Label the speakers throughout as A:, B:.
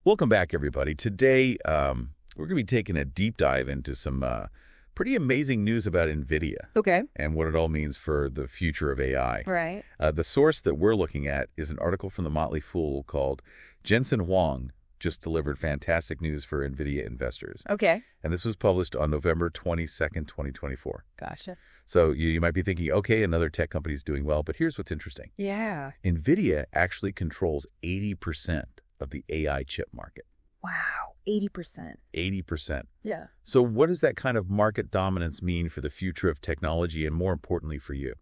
A: Welcome back, everybody. Today, we're going to be taking a deep dive into some pretty amazing news about Nvidia.
B: Okay.
A: And what it all means for the future of AI.
B: Right.
A: The source that we're looking at is an article from the Motley Fool called Jensen Huang just delivered fantastic news for Nvidia investors.
B: Okay.
A: And this was published on November 22nd, 2024.
B: Gotcha.
A: So you might be thinking, okay, another tech company is doing well, but here's what's interesting.
B: Yeah.
A: Nvidia actually controls 80% of the AI chip market.
B: Wow. 80%.
A: 80%.
B: Yeah.
A: So what does that kind of market dominance mean for the future of technology and more importantly for you?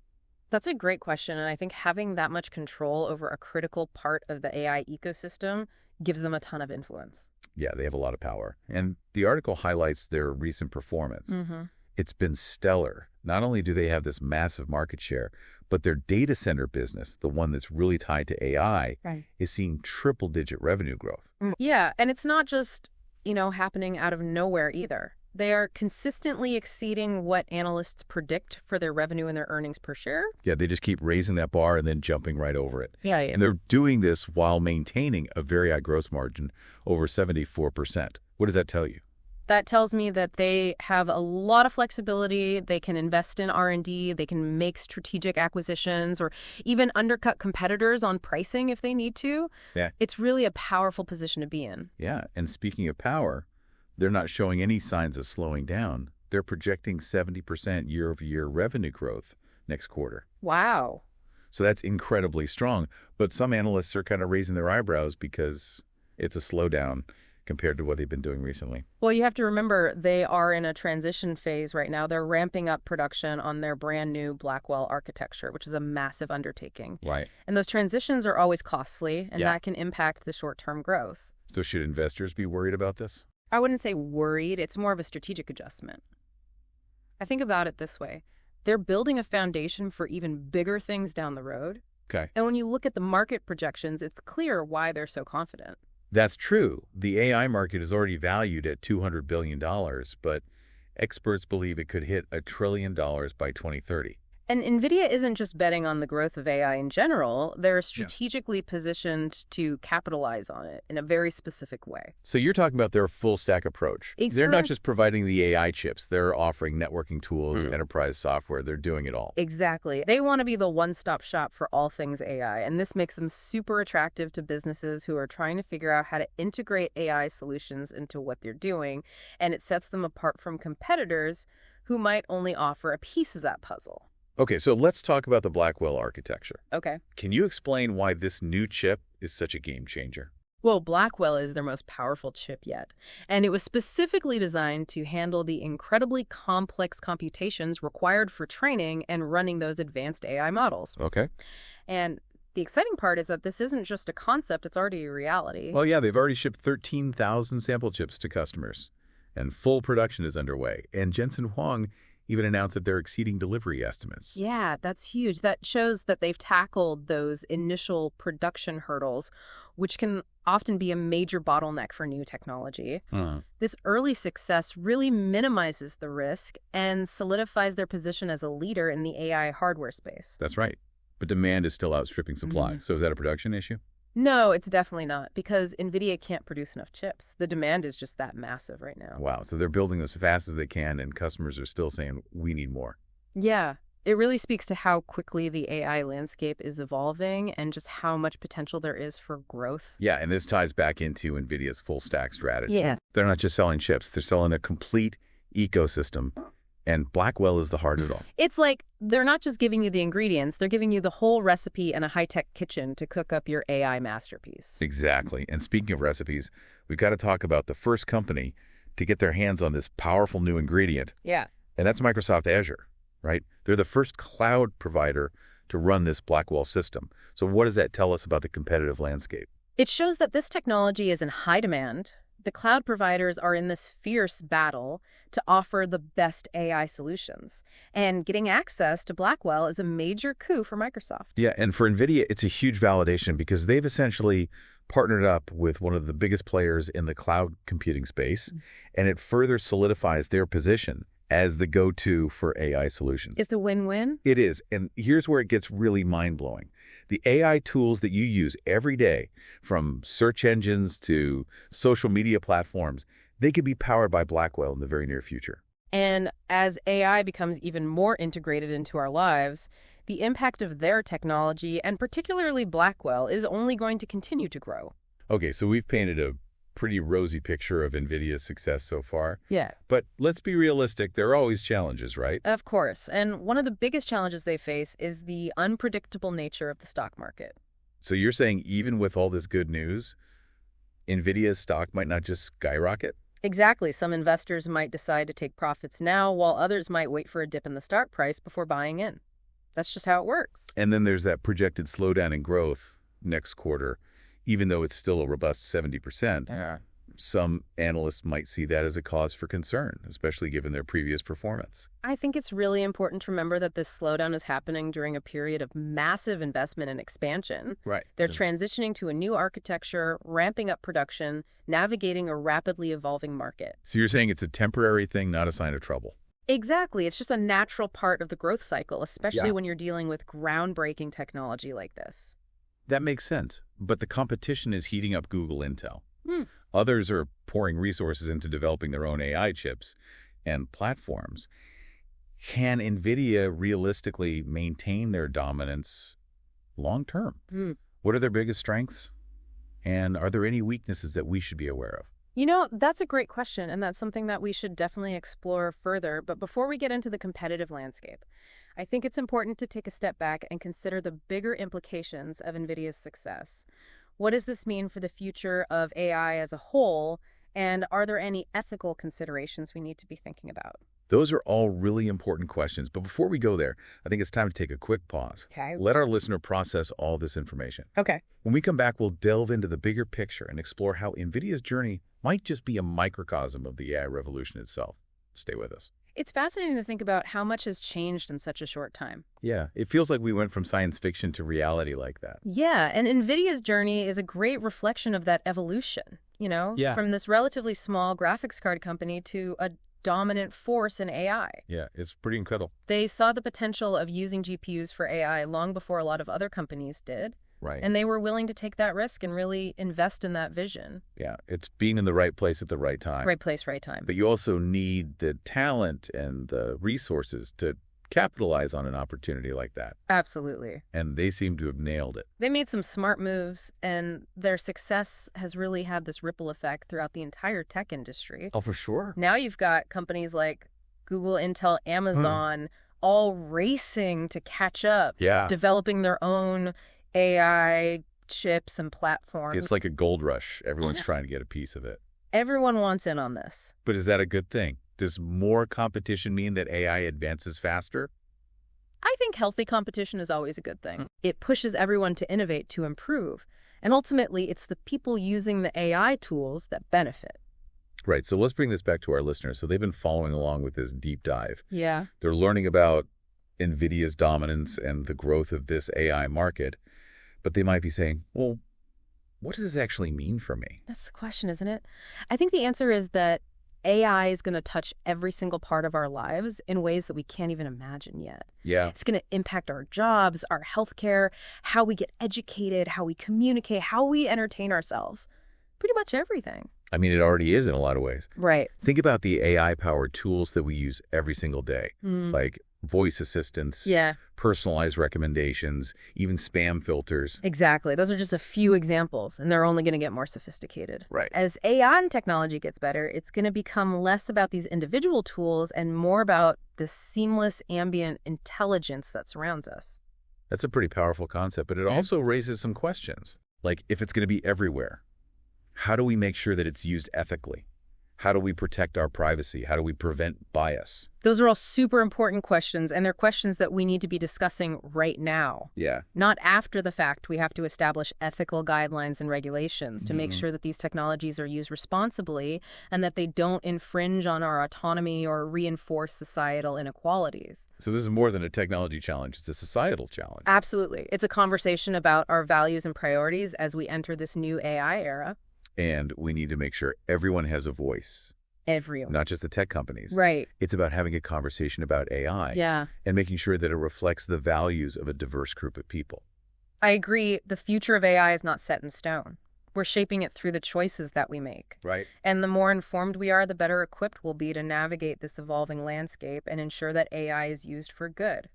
B: That's a great question. And I think having that much control over a critical part of the AI ecosystem gives them a ton of influence.
A: Yeah, they have a lot of power. And the article highlights their recent performance.
B: Mm-hmm.
A: It's been stellar. Not only do they have this massive market share, but their data center business, the one that's really tied to AI,
B: Right.
A: is seeing triple-digit revenue growth.
B: Yeah. And it's not just, happening out of nowhere either. They are consistently exceeding what analysts predict for their revenue and their earnings per share.
A: Yeah, they just keep raising that bar and then jumping right over it.
B: Yeah.
A: And they're doing this while maintaining a very high gross margin, over 74%. What does that tell you?
B: That tells me that they have a lot of flexibility. They can invest in R&D. They can make strategic acquisitions or even undercut competitors on pricing if they need to.
A: Yeah.
B: It's really a powerful position to be in.
A: Yeah, and speaking of power, they're not showing any signs of slowing down. They're projecting 70% year-over-year revenue growth next quarter.
B: Wow.
A: So that's incredibly strong. But some analysts are kind of raising their eyebrows because it's a slowdown compared to what they've been doing recently.
B: Well, you have to remember they are in a transition phase right now. They're ramping up production on their brand new Blackwell architecture, which is a massive undertaking.
A: Right.
B: And those transitions are always costly, and
A: Yeah.
B: that can impact the short-term growth.
A: So should investors be worried about this?
B: I wouldn't say worried. It's more of a strategic adjustment. I think about it this way. They're building a foundation for even bigger things down the road.
A: Okay.
B: And when you look at the market projections, it's clear why they're so confident.
A: That's true. The AI market is already valued at $200 billion, but experts believe it could hit $1 trillion by 2030.
B: And Nvidia isn't just betting on the growth of AI in general. They're strategically positioned to capitalize on it in a very specific way.
A: So you're talking about their full stack approach. They're not just providing the AI chips. They're offering networking tools, enterprise software. They're doing it all.
B: Exactly. They want to be the one-stop shop for all things AI, and this makes them super attractive to businesses who are trying to figure out how to integrate AI solutions into what they're doing, and it sets them apart from competitors who might only offer a piece of that puzzle.
A: Okay, so let's talk about the Blackwell architecture.
B: Okay.
A: Can you explain why this new chip is such a game changer?
B: Well, Blackwell is their most powerful chip yet, and it was specifically designed to handle the incredibly complex computations required for training and running those advanced AI models.
A: Okay.
B: And the exciting part is that this isn't just a concept, it's already a reality.
A: Well, yeah, they've already shipped 13,000 sample chips to customers, and full production is underway. And Jensen Huang even announced that they're exceeding delivery estimates.
B: Yeah, that's huge. That shows that they've tackled those initial production hurdles, which can often be a major bottleneck for new technology. This early success really minimizes the risk and solidifies their position as a leader in the AI hardware space.
A: That's right. But demand is still outstripping supply. So is that a production issue?
B: No, it's definitely not, because Nvidia can't produce enough chips. The demand is just that massive right now.
A: Wow. So they're building as fast as they can, and customers are still saying, we need more.
B: Yeah, it really speaks to how quickly the AI landscape is evolving and just how much potential there is for growth.
A: Yeah, and this ties back into NVIDIA's full stack strategy.
B: Yeah.
A: They're not just selling chips. They're selling a complete ecosystem. And Blackwell is the heart of it all.
B: It's like they're not just giving you the ingredients, they're giving you the whole recipe and a high-tech kitchen to cook up your AI masterpiece.
A: Exactly. And speaking of recipes, we've got to talk about the first company to get their hands on this powerful new ingredient.
B: Yeah.
A: And that's Microsoft Azure, right? They're the first cloud provider to run this Blackwell system. So what does that tell us about the competitive landscape?
B: It shows that this technology is in high demand. The cloud providers are in this fierce battle to offer the best AI solutions. And getting access to Blackwell is a major coup for Microsoft.
A: Yeah, and for NVIDIA, it's a huge validation because they've essentially partnered up with one of the biggest players in the cloud computing space, and it further solidifies their position as the go-to for AI solutions.
B: It's a win-win?
A: It is, and here's where it gets really mind-blowing. The AI tools that you use every day, from search engines to social media platforms, they could be powered by Blackwell in the very near future.
B: And as AI becomes even more integrated into our lives, the impact of their technology, and particularly Blackwell, is only going to continue to grow.
A: Okay, so we've painted a pretty rosy picture of Nvidia's success so far.
B: Yeah.
A: But let's be realistic. There are always challenges, right?
B: Of course. And one of the biggest challenges they face is the unpredictable nature of the stock market.
A: So you're saying even with all this good news, Nvidia's stock might not just skyrocket?
B: Exactly. Some investors might decide to take profits now, while others might wait for a dip in the stock price before buying in. That's just how it works.
A: And then there's that projected slowdown in growth next quarter, even though it's still a robust 70%.
B: Yeah.
A: Some analysts might see that as a cause for concern, especially given their previous performance.
B: I think it's really important to remember that this slowdown is happening during a period of massive investment and expansion.
A: Right.
B: They're transitioning to a new architecture, ramping up production, navigating a rapidly evolving market.
A: So you're saying it's a temporary thing, not a sign of trouble?
B: Exactly. It's just a natural part of the growth cycle, especially
A: Yeah.
B: when you're dealing with groundbreaking technology like this.
A: That makes sense. But the competition is heating up Google Intel.
B: Hmm.
A: Others are pouring resources into developing their own AI chips and platforms. Can Nvidia realistically maintain their dominance long term?
B: Hmm.
A: What are their biggest strengths? And are there any weaknesses that we should be aware of?
B: You know, that's a great question, and that's something that we should definitely explore further. But before we get into the competitive landscape, I think it's important to take a step back and consider the bigger implications of NVIDIA's success. What does this mean for the future of AI as a whole, and are there any ethical considerations we need to be thinking about?
A: Those are all really important questions. But before we go there, I think it's time to take a quick pause.
B: Okay.
A: Let our listener process all this information.
B: Okay.
A: When we come back, we'll delve into the bigger picture and explore how NVIDIA's journey might just be a microcosm of the AI revolution itself. Stay with us.
B: It's fascinating to think about how much has changed in such a short time.
A: Yeah, it feels like we went from science fiction to reality like that.
B: Yeah, and NVIDIA's journey is a great reflection of that evolution,
A: Yeah.
B: from this relatively small graphics card company to a dominant force in AI.
A: Yeah, it's pretty incredible.
B: They saw the potential of using GPUs for AI long before a lot of other companies did,
A: Right.
B: and they were willing to take that risk and really invest in that vision.
A: Yeah, it's being in the right place at the right time.
B: Right place, right time.
A: But you also need the talent and the resources to capitalize on an opportunity like that.
B: Absolutely.
A: And they seem to have nailed it.
B: They made some smart moves, and their success has really had this ripple effect throughout the entire tech industry.
A: Oh, for sure.
B: Now you've got companies like Google, Intel, Amazon all racing to catch up,
A: Yeah.
B: developing their own AI chips and platforms.
A: It's like a gold rush. Everyone's trying to get a piece of it.
B: Everyone wants in on this.
A: But is that a good thing? Does more competition mean that AI advances faster?
B: I think healthy competition is always a good thing. It pushes everyone to innovate, to improve. And ultimately, it's the people using the AI tools that benefit.
A: Right, so let's bring this back to our listeners. So they've been following along with this deep dive.
B: Yeah.
A: They're learning about NVIDIA's dominance and the growth of this AI market. But they might be saying, well, what does this actually mean for me?
B: That's the question, isn't it? I think the answer is that AI is going to touch every single part of our lives in ways that we can't even imagine yet.
A: Yeah.
B: It's going to impact our jobs, our healthcare, how we get educated, how we communicate, how we entertain ourselves. Pretty much everything.
A: I mean, it already is in a lot of ways.
B: Right.
A: Think about the AI-powered tools that we use every single day, like voice assistants,
B: Yeah,
A: personalized recommendations, even spam filters.
B: exactly. Those are just a few examples, and they're only going to get more sophisticated.
A: Right.
B: As AI and technology gets better, it's going to become less about these individual tools and more about the seamless ambient intelligence that surrounds us.
A: That's a pretty powerful concept, but it also raises some questions. Like, if it's going to be everywhere, how do we make sure that it's used ethically? How do we protect our privacy? How do we prevent bias?
B: Those are all super important questions, and they're questions that we need to be discussing right now.
A: Yeah.
B: Not after the fact. We have to establish ethical guidelines and regulations to make sure that these technologies are used responsibly and that they don't infringe on our autonomy or reinforce societal inequalities.
A: So this is more than a technology challenge. It's a societal challenge.
B: Absolutely. It's a conversation about our values and priorities as we enter this new AI era.
A: And we need to make sure everyone has a voice
B: Everyone.
A: not just the tech companies.
B: Right.
A: It's about having a conversation about AI and making sure that it reflects the values of a diverse group of people.
B: I agree. The future of AI is not set in stone. We're shaping it through the choices that we make.
A: Right.
B: And the more informed we are, the better equipped we'll be to navigate this evolving landscape and ensure that AI is used for good.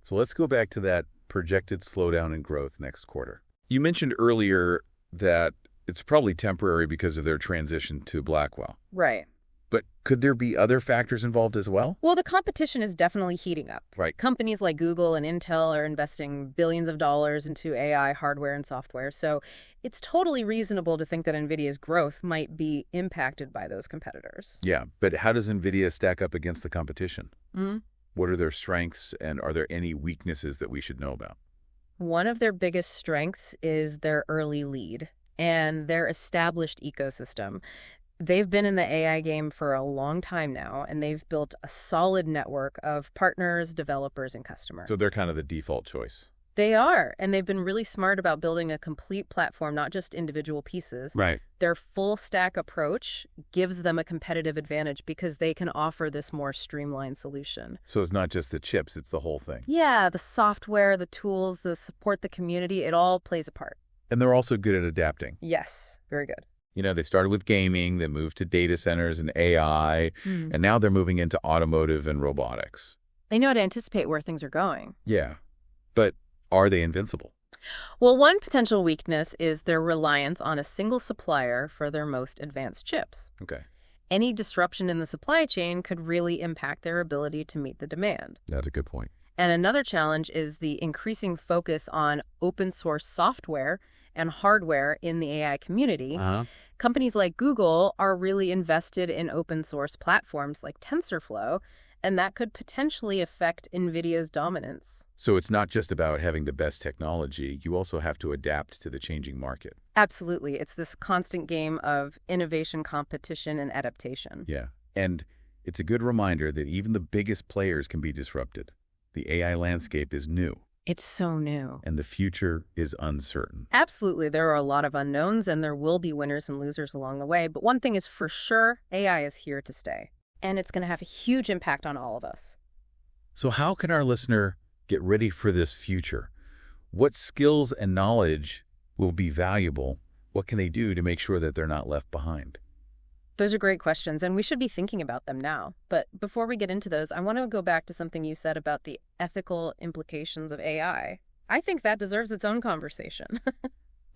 A: So let's go back to that projected slowdown in growth next quarter. You mentioned earlier that it's probably temporary because of their transition to Blackwell.
B: Right.
A: But could there be other factors involved as well?
B: Well, the competition is definitely heating up.
A: Right.
B: Companies like Google and Intel are investing billions of dollars into AI hardware and software, so it's totally reasonable to think that Nvidia's growth might be impacted by those competitors.
A: Yeah, but how does Nvidia stack up against the competition?
B: Mm-hmm.
A: What are their strengths, and are there any weaknesses that we should know about?
B: One of their biggest strengths is their early lead and their established ecosystem. They've been in the AI game for a long time now, and they've built a solid network of partners, developers, and customers.
A: So they're kind of the default choice.
B: They are, and they've been really smart about building a complete platform, not just individual pieces.
A: Right.
B: Their full stack approach gives them a competitive advantage because they can offer this more streamlined solution.
A: So it's not just the chips, it's the whole thing.
B: Yeah, the software, the tools, the support, the community, it all plays a part.
A: And they're also good at adapting.
B: Yes, very good.
A: You know, they started with gaming, they moved to data centers and AI, and now they're moving into automotive and robotics.
B: They know how to anticipate where things are going.
A: Yeah, but are they invincible?
B: Well, one potential weakness is their reliance on a single supplier for their most advanced chips.
A: Okay.
B: Any disruption in the supply chain could really impact their ability to meet the demand.
A: That's a good point.
B: And another challenge is the increasing focus on open source software and hardware in the AI community. Companies like Google are really invested in open source platforms like TensorFlow, and that could potentially affect NVIDIA's dominance.
A: So it's not just about having the best technology, you also have to adapt to the changing market.
B: Absolutely. It's this constant game of innovation, competition, and adaptation.
A: Yeah, and it's a good reminder that even the biggest players can be disrupted. The AI landscape is new.
B: It's so new.
A: And the future is uncertain.
B: Absolutely. There are a lot of unknowns, and there will be winners and losers along the way. But one thing is for sure, AI is here to stay. And it's going to have a huge impact on all of us.
A: So how can our listener get ready for this future? What skills and knowledge will be valuable? What can they do to make sure that they're not left behind?
B: Those are great questions, and we should be thinking about them now. But before we get into those, I want to go back to something you said about the ethical implications of AI. I think that deserves its own conversation.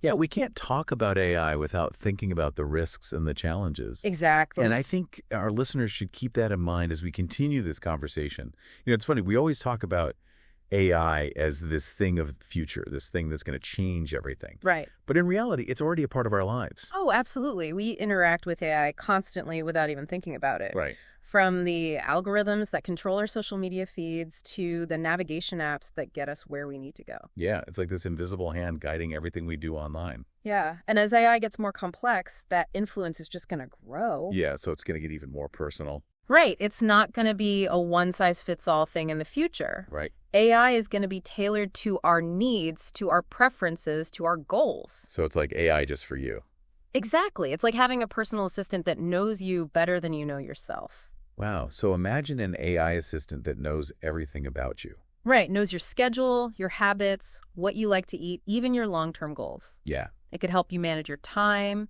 A: Yeah, we can't talk about AI without thinking about the risks and the challenges.
B: Exactly.
A: And I think our listeners should keep that in mind as we continue this conversation. You know, it's funny, we always talk about AI as this thing of the future, this thing that's going to change everything.
B: Right.
A: But in reality, it's already a part of our lives.
B: Oh, absolutely. We interact with AI constantly without even thinking about it.
A: Right.
B: From the algorithms that control our social media feeds to the navigation apps that get us where we need to go.
A: Yeah, it's like this invisible hand guiding everything we do online.
B: Yeah, and as AI gets more complex, that influence is just going to grow.
A: Yeah, so it's going to get even more personal.
B: Right. It's not going to be a one-size-fits-all thing in the future.
A: Right.
B: AI is going to be tailored to our needs, to our preferences, to our goals.
A: So it's like AI just for you.
B: Exactly. It's like having a personal assistant that knows you better than you know yourself.
A: Wow. So imagine an AI assistant that knows everything about you.
B: Right. Knows your schedule, your habits, what you like to eat, even your long-term goals.
A: Yeah.
B: It could help you manage your time,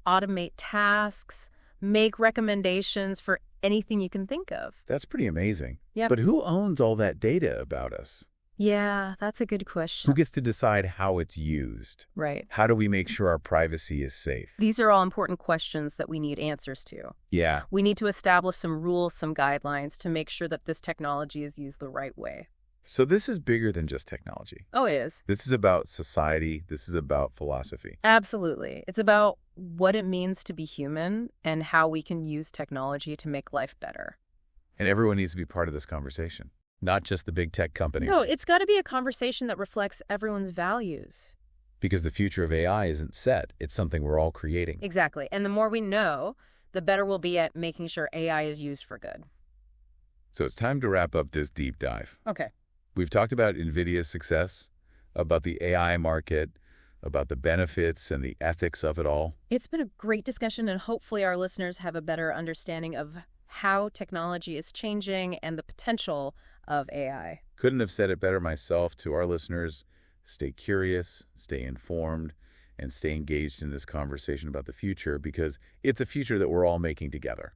B: automate tasks, make recommendations for anything you can think of.
A: That's pretty amazing.
B: Yeah.
A: But who owns all that data about us?
B: Yeah, that's a good question.
A: Who gets to decide how it's used?
B: Right.
A: How do we make sure our privacy is safe?
B: These are all important questions that we need answers to.
A: Yeah.
B: We need to establish some rules, some guidelines to make sure that this technology is used the right way.
A: So this is bigger than just technology.
B: Oh, it is.
A: This is about society. This is about philosophy.
B: Absolutely. It's about what it means to be human and how we can use technology to make life better.
A: And everyone needs to be part of this conversation, not just the big tech companies.
B: No, it's got to be a conversation that reflects everyone's values.
A: Because the future of AI isn't set. It's something we're all creating.
B: Exactly. And the more we know, the better we'll be at making sure AI is used for good.
A: So it's time to wrap up this deep dive.
B: Okay.
A: We've talked about NVIDIA's success, about the AI market, about the benefits and the ethics of it all.
B: It's been a great discussion, and hopefully our listeners have a better understanding of how technology is changing and the potential of AI.
A: Couldn't have said it better myself. To our listeners, stay curious, stay informed, and stay engaged in this conversation about the future, because it's a future that we're all making together.